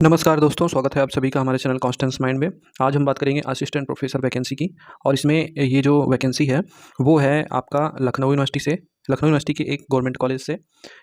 नमस्कार दोस्तों, स्वागत है आप सभी का हमारे चैनल कॉन्स्टेंस माइंड में। आज हम बात करेंगे असिस्टेंट प्रोफेसर वैकेंसी की। और इसमें ये जो वैकेंसी है वो है आपका लखनऊ यूनिवर्सिटी से, लखनऊ यूनिवर्सिटी के एक गवर्नमेंट कॉलेज से,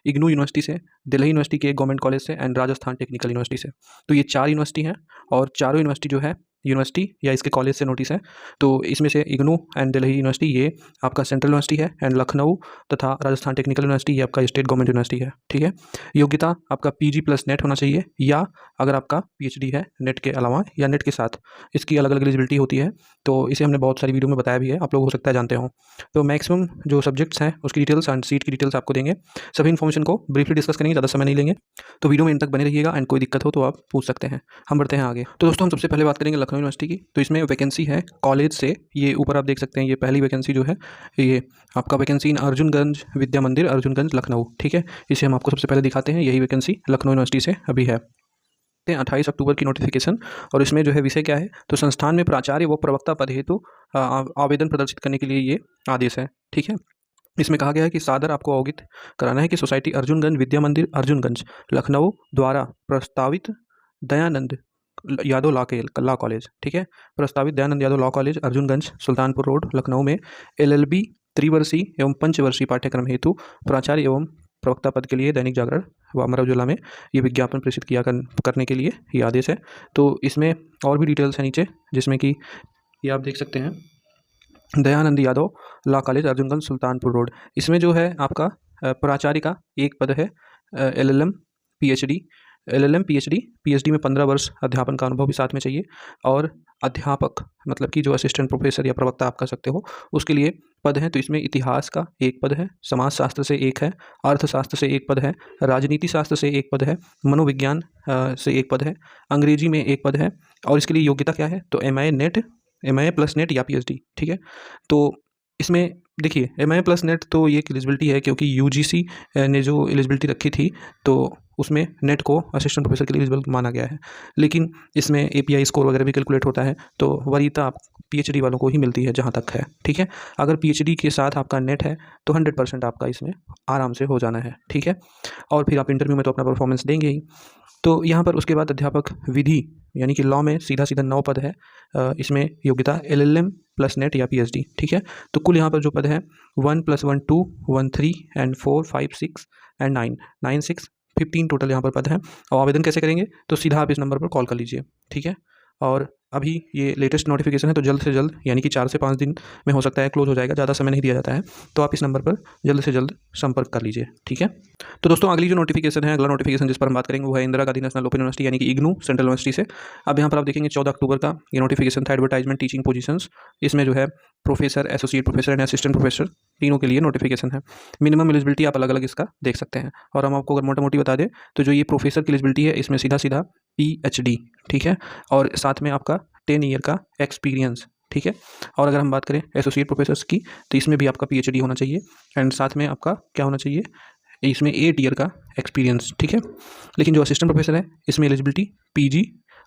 इग्नू यूनिवर्सिटी से, दिल्ली यूनिवर्सिटी के एक गवर्नमेंट कॉलेज से एंड राजस्थान टेक्निकल यूनिवर्सिटी से। तो ये 4 यूनिवर्सिटी हैं और चारों यूनिवर्सिटी जो है यूनिवर्सिटी या इसके कॉलेज से नोटिस है। तो इसमें से इग्नू एंड दिल्ली यूनिवर्सिटी ये आपका सेंट्रल यूनिवर्सिटी है एंड लखनऊ तथा राजस्थान टेक्निकल यूनिवर्सिटी ये आपका स्टेट गवर्नमेंट यूनिवर्सिटी है। ठीक है, योग्यता आपका पीजी प्लस नेट होना चाहिए, या अगर आपका पीएचडी है नेट के अलावा या नेट के साथ, इसकी अलग अलग एलिजिबिलिटी होती है। तो इसे हमने बहुत सारी वीडियो में बताया भी है, आप लोग हो सकता है जानते हो। तो मैक्सिमम जो सब्जेक्ट्स हैं उसकी डिटेल्स एंड सीट की डिटेल्स आपको देंगे। सभी इन्फॉर्मेशन को ब्रीफली डिस्कस करेंगे, ज़्यादा समय नहीं लेंगे। तो वीडियो में इन तक बने रहिएगा एंड कोई दिक्कत हो तो आप पूछ सकते हैं। हम बढ़ते हैं आगे। तो दोस्तों हम सबसे पहले बात करेंगे लखनऊ यूनिवर्सिटी की। तो इसमें वैकेंसी है कॉलेज से, ये ऊपर आप देख सकते हैं, ये पहली वैकेंसी जो है ये आपका वैकेंसी इन अर्जुनगंज विद्या मंदिर, अर्जुनगंज लखनऊ। ठीक है, इसे हम आपको सबसे पहले दिखाते हैं। यही वैकेंसी लखनऊ यूनिवर्सिटी से अभी है। 28 अक्टूबर की नोटिफिकेशन। और इसमें जो है विषय क्या है, तो संस्थान में प्राचार्य व प्रवक्ता पद हेतु आवेदन प्रदर्शित करने के लिए ये आदेश है। ठीक है, इसमें कहा गया है कि सादर आपको अवगत कराना है कि सोसाइटी अर्जुनगंज विद्या मंदिर अर्जुनगंज लखनऊ द्वारा प्रस्तावित दयानंद यादव लॉ कॉलेज, ठीक है, प्रस्तावित Dayanand Yadav law college Arjunganj Sultanpur road Lucknow में एलएलबी त्रिवर्षीय एवं पंचवर्षीय पाठ्यक्रम हेतु प्राचार्य एवं प्रवक्ता पद के लिए दैनिक जागरण व अमर उजाला में ये विज्ञापन प्रेषित करने के लिए ये आदेश है। तो इसमें और भी डिटेल्स है नीचे, जिसमें कि ये आप देख सकते हैं, Dayanand Yadav law college Arjunganj Sultanpur road. इसमें जो है आपका प्राचार्य का एक पद है, एलएलएम पीएचडी, पीएचडी में 15 वर्ष अध्यापन का अनुभव भी साथ में चाहिए। और अध्यापक मतलब कि जो असिस्टेंट प्रोफेसर या प्रवक्ता आप कर सकते हो, उसके लिए पद हैं। तो इसमें इतिहास का एक पद है, समाजशास्त्र से एक है, अर्थशास्त्र से एक पद है, राजनीति शास्त्र से एक पद है, मनोविज्ञान से एक पद है, अंग्रेजी में एक पद है। और इसके लिए योग्यता क्या है, तो एमआई प्लस नेट या पीएचडी। ठीक है, तो इसमें देखिए एमआई प्लस नेट तो ये एलिजिबिलिटी है, क्योंकि यूजीसी ने जो एलिजिबिलिटी रखी थी तो उसमें नेट को असिस्टेंट प्रोफेसर के लिए एलिजिबल माना गया है। लेकिन इसमें एपीआई स्कोर वगैरह भी कैलकुलेट होता है, तो वरीयता आप पीएचडी वालों को ही मिलती है जहाँ तक है। ठीक है, अगर पीएचडी के साथ आपका नेट है तो 100% आपका इसमें आराम से हो जाना है। ठीक है, और फिर आप इंटरव्यू में तो अपना परफॉर्मेंस देंगे ही। तो यहाँ पर उसके बाद अध्यापक विधि यानी कि लॉ में सीधा 9 पद है। इसमें योग्यता एलएलएम प्लस नेट या पीएचडी। ठीक है, तो कुल यहाँ पर जो पद है 1 + 1 2 1 3 एंड 4 5 6 एंड 9 6 15 टोटल यहाँ पर पद हैं। और आवेदन कैसे करेंगे, तो सीधा आप इस नंबर पर कॉल कर लीजिए। ठीक है, और अभी ये लेटेस्ट नोटिफिकेशन है, तो जल्द से जल्द यानी कि 4 से 5 दिन में हो सकता है क्लोज हो जाएगा, ज़्यादा समय नहीं दिया जाता है। तो आप इस नंबर पर जल्द से जल्द संपर्क कर लीजिए। ठीक है, तो दोस्तों अगली जो नोटिफिकेशन है, अगला नोटिफिकेशन जिस पर हम बात करेंगे वो है Indira Gandhi national open university यानी कि इग्नू सेंट्रल यूनिवर्सिटी से। अब यहाँ पर आप देखेंगे 14 अक्टूबर का ये नोटिफिकेशन था, एडवर्टाइजमेंट टीचिंग पोजीशंस। इसमें जो है professor, associate professor and assistant professor तीनों के लिए नोटिफिकेशन है। मिनिमम एलिजिबिलिटी आप अलग अलग इसका देख सकते हैं। और हम आपको अगर मोटा मोटी बता दें तो जो ये प्रोफेसर की एलिजिबिलिटी है इसमें सीधा पीएचडी। ठीक है, और साथ में आपका 10 ईयर का एक्सपीरियंस। ठीक है, और अगर हम बात करें एसोसिएट प्रोफेसर्स की तो इसमें भी आपका पीएचडी होना चाहिए एंड साथ में आपका क्या होना चाहिए, इसमें 8 ईयर का एक्सपीरियंस। ठीक है, लेकिन जो असिस्टेंट प्रोफेसर है इसमें एलिजिबिलिटी पीजी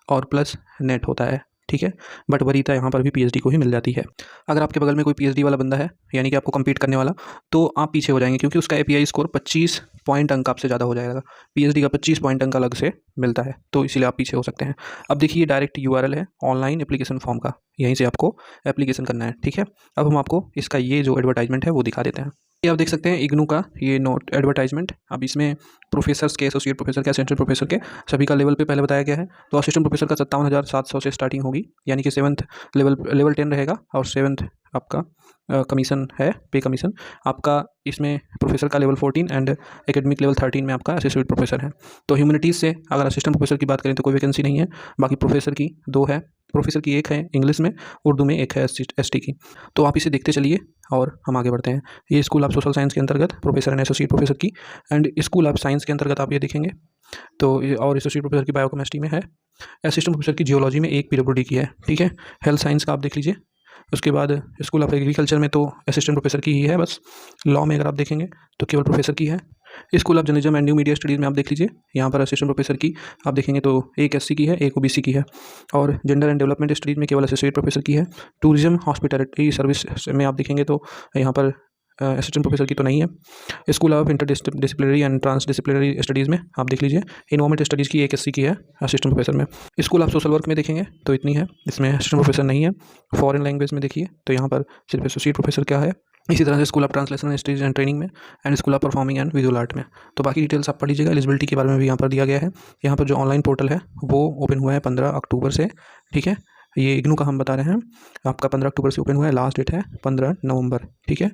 और प्लस नेट होता है। ठीक है, बट वरीयता यहाँ पर भी पीएचडी को ही मिल जाती है। अगर आपके बगल में कोई पीएचडी वाला बंदा है यानी कि आपको कम्पीट करने वाला, तो आप पीछे हो जाएंगे, क्योंकि उसका एपीआई स्कोर 25 पॉइंट अंक आपसे ज़्यादा हो जाएगा। पीएचडी का 25 पॉइंट अंक अलग से मिलता है, तो इसीलिए आप पीछे हो सकते हैं। अब देखिए डायरेक्ट यूआरएल है ऑनलाइन एप्लीकेशन फॉर्म का, यहीं से आपको एप्लीकेशन करना है। ठीक है, अब हम आपको इसका ये जो एडवर्टाइजमेंट है वो दिखा देते हैं। ये आप देख सकते हैं इग्नू का ये नोट एडवर्टाइजमेंट। अब इसमें प्रोफेसर्स के, एसोसिएट प्रोफेसर के, असिस्टेंट प्रोफेसर के सभी का लेवल पे पहले बताया गया है। तो असिस्टेंट प्रोफेसर का 57,700 से स्टार्टिंग होगी, यानी कि 7th लेवल 10 रहेगा और 7th आपका कमीशन है, पे कमीशन आपका। इसमें प्रोफेसर का लेवल 14 एंड एकेडमिक लेवल 13 में आपका एसोसिएट प्रोफेसर है। तो ह्यूमैनिटीज़ से अगर असिस्टेंट प्रोफेसर की बात करें तो कोई वैकेंसी नहीं है। बाकी प्रोफेसर की 2 है, प्रोफेसर की 1 है इंग्लिश में, उर्दू में 1 है एसटी की। तो आप इसे देखते चलिए और हम आगे बढ़ते हैं। ये स्कूल ऑफ सोशल साइंस के अंतर्गत प्रोफेसर एंड एसोसिएट प्रोफेसर की, एंड स्कूल ऑफ साइंस के अंतर्गत आप ये देखेंगे तो ये, और एसोसिएट प्रोफेसर की बायोकेमिस्ट्री में है, असिस्टेंट प्रोफेसर की जियोलॉजी में 1 पीडब्ल्यूडी की है। ठीक है, हेल्थ साइंस का आप देख लीजिए। उसके बाद स्कूल ऑफ एग्रीकल्चर में तो असिस्टेंट प्रोफेसर की ही है बस। लॉ में अगर आप देखेंगे तो केवल प्रोफेसर की है। School of journalism and new media studies में आप देख लीजिए, यहाँ पर असिस्टेंट प्रोफेसर की आप देखेंगे तो 1 एससी की है, 1 ओबीसी की है। और जेंडर एंड डेवलपमेंट स्टडीज़ में केवल एसोसिएट प्रोफेसर की है। टूरिज्म हॉस्पिटैलिटी सर्विस में आप देखेंगे तो यहाँ पर असिस्टेंट प्रोफेसर की तो नहीं है। School of interdisciplinary and transdisciplinary studies में आप देख लीजिए। इन्वायरमेंट स्टडीज़ की एक एससी की है असिस्टेंट प्रोफेसर में। स्कूल ऑफ सोशल वर्क में देखेंगे तो इतनी है, इसमें असिस्टेंट प्रोफेसर नहीं है। फॉरेन लैंग्वेज में देखिए तो यहाँ पर सिर्फ एसोसिएट प्रोफेसर क्या है। इसी तरह से school of translation studies and training में and school of performing and visual art में। तो बाकी डिटेल्स आप पढ़ लीजिएगा। एलिजिबिलिटी के बारे में भी यहाँ पर दिया गया है। यहाँ पर जो ऑनलाइन पोर्टल है वो ओपन हुआ है 15 अक्टूबर से, ठीक है। ये इग्नू का हम बता रहे हैं, आपका 15 अक्टूबर से ओपन हुआ है, लास्ट डेट है 15 नवंबर, ठीक है।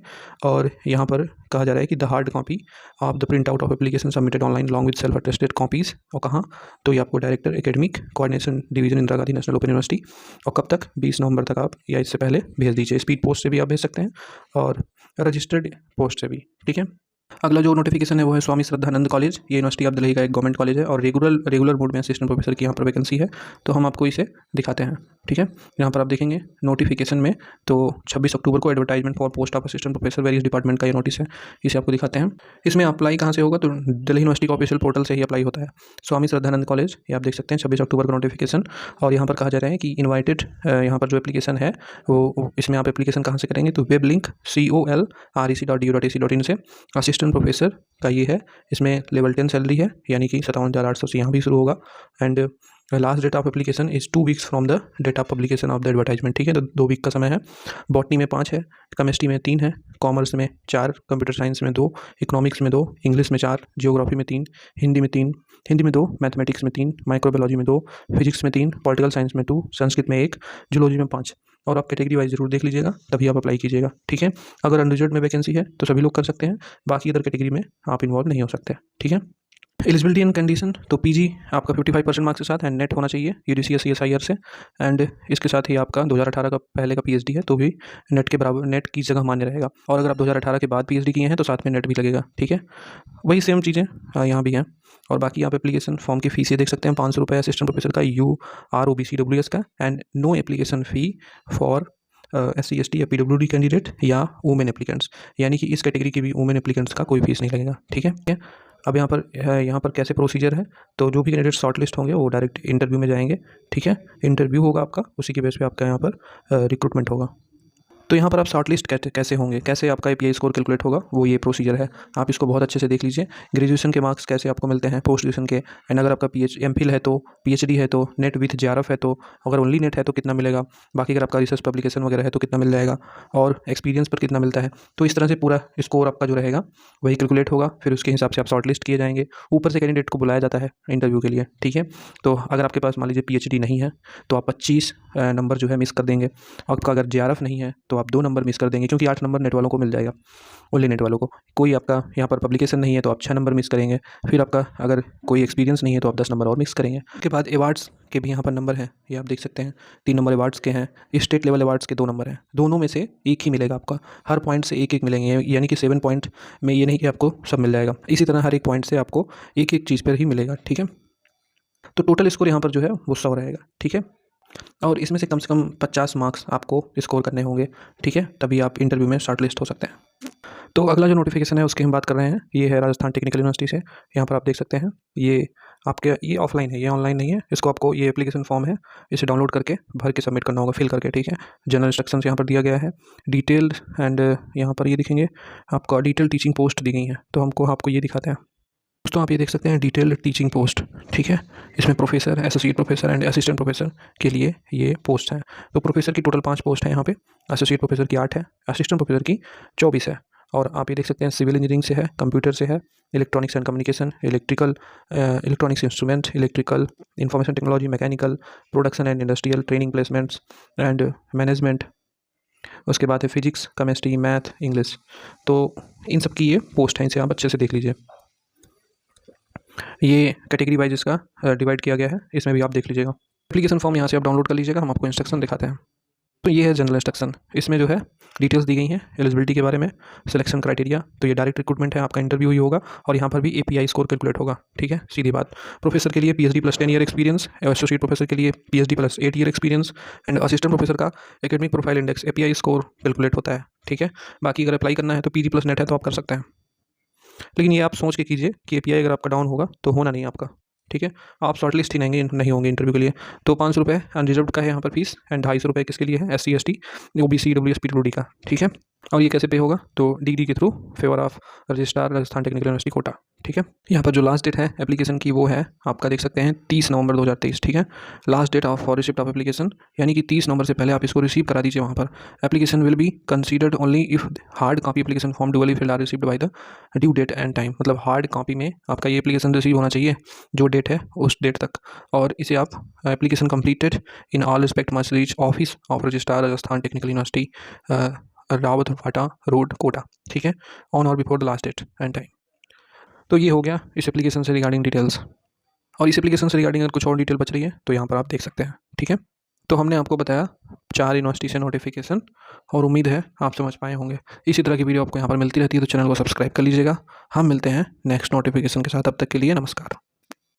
और यहाँ पर कहा जा रहा है कि the hard copy of the print out of application submitted online long with self attested copies, और कहाँ, तो ये आपको director academic coordination division Indira Gandhi national open university, और कब तक, 20 नवंबर तक आप या इससे पहले भेज दीजिए। स्पीड पोस्ट से भी आप भेज सकते हैं और रजिस्टर्ड पोस्ट से भी, ठीक है। अगला जो नोटिफिकेशन है वो है स्वामी श्रद्धानंद कॉलेज। ये यूनिवर्सिटी ऑफ दिल्ली का एक गवर्नमेंट कॉलेज है और रेगुलर मोड में असिस्टेंट प्रोफेसर की यहाँ पर वैकेंसी है। तो हम आपको इसे दिखाते हैं, ठीक है। यहाँ पर आप देखेंगे नोटिफिकेशन में तो 26 अक्टूबर को advertisement for post of assistant professor various department का ये नोटिस है, इसे आपको दिखाते हैं। इसमें अप्लाई कहाँ से होगा, तो दिल्ली यूनिवर्सिटी का ऑफिशियल पोर्टल से ही अप्लाई होता है। स्वामी श्रद्धानंद कॉलेज, ये आप देख सकते हैं 26 अक्टूबर का नोटिफिकेशन। और यहाँ पर कहा जा रहा है कि इन्वाइटेड, यहाँ पर जो एप्लीकेशन है वो इसमें आप एप्लीकेशन कहाँ से करेंगे, तो वेब लिंक colrec.du.ac.in से असिस्टेंट प्रोफेसर का ये है। इसमें लेवल 10 सैलरी है, यानी कि 57,800 से यहाँ भी शुरू होगा। And last date of application is 2 weeks from the date of publication of the advertisement, ठीक है। तो 2 वीक का समय है। बॉटनी में 5 है, केमिस्ट्री में 3 है, कॉमर्स में 4, कंप्यूटर साइंस में 2, इकोनॉमिक्स में 2, इंग्लिश में 4, जियोग्राफी में 3, हिंदी में 2, मैथमेटिक्स में 3, माइक्रोबायोलॉजी में 2, फिजिक्स में 3, पॉलिटिकल साइंस में 2, संस्कृत में 1, जूलॉजी में 5। और आप कैटेगरी वाइज जरूर देख लीजिएगा, तभी आप अप्लाई कीजिएगा, ठीक है। अगर अनरिजर्व में वैकेंसी है तो सभी लोग कर सकते हैं, बाकी अदर कैटेगरी में आप इन्वॉल्व नहीं हो सकते, ठीक है। एलिजिबिलिटी एंड कंडीशन, तो पीजी आपका 55% मार्क्स के साथ एंड नेट होना चाहिए यूजीसी CSIR से। एंड इसके साथ ही आपका 2018 का पहले का पीएचडी है तो भी नेट के बराबर, नेट की जगह मान्य रहेगा। और अगर आप 2018 के बाद पीएचडी किए हैं तो साथ में नेट भी लगेगा, ठीक है। वही सेम चीज़ें यहाँ भी हैं। और बाकी आप एप्लीकेशन फॉर्म की फ़ीस ये देख सकते हैं, 500 रुपये असिस्टेंट प्रोफेसर का UROBCWS का, and no application fee for SC ST या PWD कैंडिडेट या वुमेन एप्लीकेंट्स, यानी कि इस कैटेगरी की भी वुमेन एप्लीकेंट्स का कोई फीस नहीं लगेगा, ठीक है। अब यहाँ पर कैसे प्रोसीजर है, तो जो भी कैंडिडेट शॉर्टलिस्ट होंगे वो डायरेक्ट इंटरव्यू में जाएंगे, ठीक है। इंटरव्यू होगा आपका, उसी के बेस पे आपका यहाँ पर रिक्रूटमेंट होगा। तो यहाँ पर आप शॉर्टलिस्ट कैसे होंगे, कैसे आपका API स्कोर कैलकुलेट होगा, वो ये प्रोसीजर है। आप इसको बहुत अच्छे से देख लीजिए। ग्रेजुएशन के मार्क्स कैसे आपको मिलते हैं, पोस्ट ग्रेजुएशन के, एंड अगर आपका MPhil है तो, PhD है तो, नेट विथ JRF है तो, अगर ओनली नेट है तो कितना मिलेगा, बाकी अगर आपका रिसर्च पब्लिकेशन वगैरह है तो कितना मिल जाएगा, और एक्सपीरियंस पर कितना मिलता है। तो इस तरह से पूरा स्कोर आपका जो रहेगा वही कैलकुलेट होगा, फिर उसके हिसाब से आप शॉर्टलिस्ट किए जाएंगे। ऊपर से कैंडिडेट को बुलाया जाता है इंटरव्यू के लिए, ठीक है। तो अगर आपके पास मान लीजिए PhD नहीं है तो आप 25 नंबर जो है मिस कर देंगे। आपका अगर JRF नहीं है तो आप 2 नंबर मिस कर देंगे, क्योंकि 8 नंबर नेट वालों को मिल जाएगा, ओनली नेट वालों को। कोई आपका यहाँ पर पब्लिकेशन नहीं है तो आप 6 नंबर मिस करेंगे। फिर आपका अगर कोई एक्सपीरियंस नहीं है तो आप 10 नंबर और मिस करेंगे। उसके बाद अवार्ड्स के भी यहाँ पर नंबर हैं, ये आप देख सकते हैं। 3 नंबर अवार्ड्स के हैं, स्टेट लेवल अवार्ड्स के 2 नंबर हैं। दोनों में से एक ही मिलेगा आपका, हर पॉइंट से एक मिलेंगे, यानी कि 7 पॉइंट में ये नहीं कि आपको सब मिल जाएगा। इसी तरह हर एक पॉइंट से आपको एक चीज़ पर ही मिलेगा, ठीक है। तो टोटल स्कोर यहाँ पर जो है वो 100 रहेगा, ठीक है। और इसमें से कम 50 मार्क्स आपको स्कोर करने होंगे, ठीक है, तभी आप इंटरव्यू में शॉर्टलिस्ट हो सकते हैं। तो अगला जो नोटिफिकेशन है उसकी हम बात कर रहे हैं, ये है राजस्थान टेक्निकल यूनिवर्सिटी से। यहाँ पर आप देख सकते हैं ये आपके, ये ऑफलाइन है, ये ऑनलाइन नहीं है। इसको आपको, ये एप्लीकेशन फॉर्म है, इसे डाउनलोड करके भर के सबमिट करना होगा, फिल करके, ठीक है। जनरल इंस्ट्रक्शंस यहाँ पर दिया गया है, डिटेल्ड, एंड यहाँ पर ये दिखेंगे आपका डिटेल टीचिंग पोस्ट दी गई हैं। तो आपको ये दिखाते हैं दोस्तों, आप ये देख सकते हैं डिटेल्ड टीचिंग पोस्ट, ठीक है। इसमें professor, associate professor and assistant professor के लिए ये पोस्ट हैं। तो प्रोफेसर की टोटल 5 पोस्ट है यहाँ पे, एसोसिएट प्रोफेसर की 8 है, असिस्टेंट प्रोफेसर की 24 है। और आप ये देख सकते हैं सिविल इंजीनियरिंग से है, कंप्यूटर से है, electronics and communication, electronics instrument, electrical, information technology, mechanical, production and industrial, training placements and management. उसके बाद है फिजिक्स, केमिस्ट्री, मैथ, इंग्लिश। तो इन सब की ये पोस्ट है, इनसे आप अच्छे से देख लीजिए। ये कैटेगरी वाइज इसका डिवाइड किया गया है, इसमें भी आप देख लीजिएगा। एप्लीकेशन फॉर्म यहाँ से आप डाउनलोड कर लीजिएगा, हम आपको इंस्ट्रक्शन दिखाते हैं। तो ये है जनरल इंस्ट्रक्शन, इसमें जो है डिटेल्स दी गई हैं एलिजिबिलिटी के बारे में, सिलेक्शन क्राइटेरिया। तो ये डायरेक्ट रिक्रूटमेंट है, आपका इंटरव्यू ही होगा, और यहाँ पर भी API स्कोर कैलकुलेट होगा, ठीक है, सीधी बात। प्रोफेसर के लिए PhD + 10 year experience, associate professor के लिए PhD + 8 year experience, and assistant professor का academic profile index API score calculate होता है, ठीक है। बाकी अगर अप्लाई करना है तो PG + नेट है तो आप कर सकते हैं, लेकिन ये आप सोच के कीजिए कि API अगर आपका डाउन होगा तो होना नहीं आपका, ठीक है। आप शॉर्टलिस्ट ही नहीं होंगे इंटरव्यू के लिए। तो 500 रुपये अनरिजर्व्ड का है यहाँ पर फीस, एंड 250 रुपये किसके लिए है, SC ST OBC WS PWD का, ठीक है। और ये कैसे पे होगा, तो डिग्री के through favour of registrar Rajasthan Technical University Kota. ठीक है, यहाँ पर जो लास्ट डेट है एप्लीकेशन की वो है आपका देख सकते हैं 30 नवंबर 2023। ठीक है, last date of for receipt of application, यानी कि 30 नवंबर से पहले आप इसको रिसीव करा दीजिए वहाँ पर। Application will be considered only if hard copy application form duly filled are received by the due date and time. मतलब हार्ड कॉपी में आपका ये एप्लीकेशन रिसीव होना चाहिए जो डेट है उस डेट तक, और इसे आप application completed in all respect must reach office of registrar Rajasthan Technical University Rawatbhata road Kota. ठीक है, ऑन और before the last date and time. तो ये हो गया इस एप्लीकेशन से रिगार्डिंग डिटेल्स, और इस एप्लीकेशन से रिगार्डिंग अगर कुछ और डिटेल बच रही है तो यहाँ पर आप देख सकते हैं। ठीक है, तो हमने आपको बताया 4 यूनिवर्सिटी से नोटिफिकेशन, और उम्मीद है आप समझ पाए होंगे। इसी तरह की वीडियो आपको यहाँ पर मिलती रहती है, तो चैनल को सब्सक्राइब कर लीजिएगा। हम मिलते हैं नेक्स्ट नोटिफिकेशन के साथ, तब तक के लिए नमस्कार।